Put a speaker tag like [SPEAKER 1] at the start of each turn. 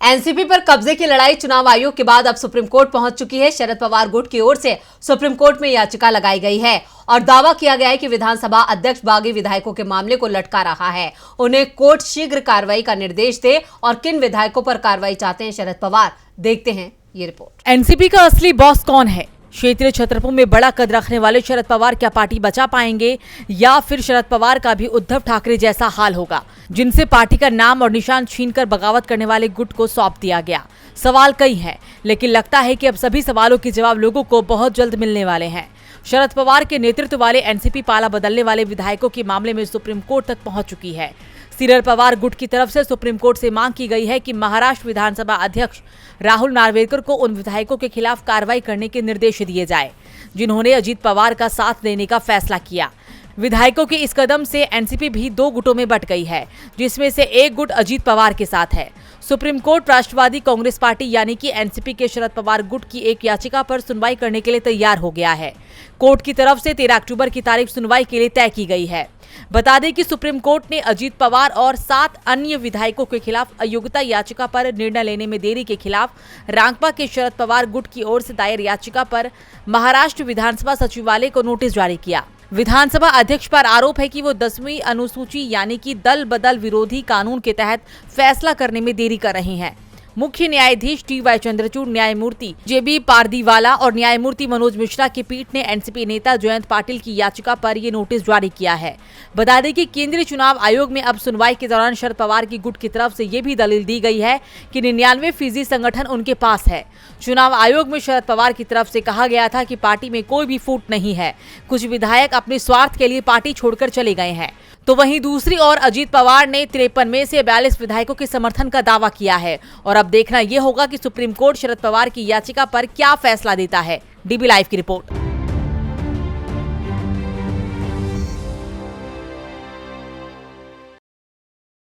[SPEAKER 1] NCP पर कब्जे की लड़ाई चुनाव आयोग के बाद अब सुप्रीम कोर्ट पहुंच चुकी है। शरद पवार गुट की ओर से सुप्रीम कोर्ट में याचिका लगाई गई है और दावा किया गया है कि विधानसभा अध्यक्ष बागी विधायकों के मामले को लटका रहा है। उन्हें कोर्ट शीघ्र कार्रवाई का निर्देश दे और किन विधायकों पर कार्रवाई चाहते हैं शरद पवार, देखते हैं ये रिपोर्ट।
[SPEAKER 2] एनसीपी का असली बॉस कौन है? क्षेत्रीय छत्रपुर में बड़ा कद रखने वाले शरद पवार क्या पार्टी बचा पाएंगे या फिर शरद पवार का भी उद्धव ठाकरे जैसा हाल होगा, जिनसे पार्टी का नाम और निशान छीनकर बगावत करने वाले गुट को सौंप दिया गया? सवाल कई हैं, लेकिन लगता है कि अब सभी सवालों के जवाब लोगों को बहुत जल्द मिलने वाले हैं। शरद पवार के नेतृत्व वाले एनसीपी पाला बदलने वाले विधायकों के मामले में सुप्रीम कोर्ट तक पहुंच चुकी है। सिरल पवार गुट की तरफ से सुप्रीम कोर्ट से मांग की गई है कि महाराष्ट्र विधानसभा अध्यक्ष राहुल नार्वेकर को उन विधायकों के खिलाफ कार्रवाई करने के निर्देश दिए जाए जिन्होंने अजीत पवार का साथ देने का फैसला किया। विधायकों के इस कदम से एनसीपी भी दो गुटों में बंट गई है, जिसमें से एक गुट अजीत पवार के साथ है। सुप्रीम कोर्ट राष्ट्रवादी कांग्रेस पार्टी यानी कि एनसीपी के शरद पवार गुट की एक याचिका पर सुनवाई करने के लिए तैयार हो गया है। कोर्ट की तरफ से 13 अक्टूबर की तारीख सुनवाई के लिए तय की गई है। बता दें कि सुप्रीम कोर्ट ने अजीत पवार और 7 अन्य विधायकों के खिलाफ अयोग्यता याचिका पर निर्णय लेने में देरी के खिलाफ रांकपा के शरद पवार गुट की ओर से दायर याचिका पर महाराष्ट्र विधानसभा सचिवालय को नोटिस जारी किया। विधानसभा अध्यक्ष पर आरोप है कि वो 10वीं अनुसूची यानी कि दल बदल विरोधी कानून के तहत फैसला करने में देरी कर रही हैं। मुख्य न्यायाधीश टी.वाई. चंद्रचूड़, न्यायमूर्ति जे.बी. पारदीवाला और न्यायमूर्ति मनोज मिश्रा की पीठ ने एनसीपी नेता जयंत पाटिल की याचिका पर ये नोटिस जारी किया है। बता दें कि केंद्रीय चुनाव आयोग में अब सुनवाई के दौरान शरद पवार की गुट की तरफ से ये भी दलील दी गई है कि 99% संगठन उनके पास है। चुनाव आयोग में शरद पवार की तरफ से कहा गया था कि पार्टी में कोई भी फूट नहीं है, कुछ विधायक अपने स्वार्थ के लिए पार्टी छोड़कर चले गए हैं। तो वहीं दूसरी ओर अजीत पवार ने 53 में से 42 विधायकों के समर्थन का दावा किया है और अब देखना यह होगा कि सुप्रीम कोर्ट शरद पवार की याचिका पर क्या फैसला देता है। डीबी लाइव की रिपोर्ट।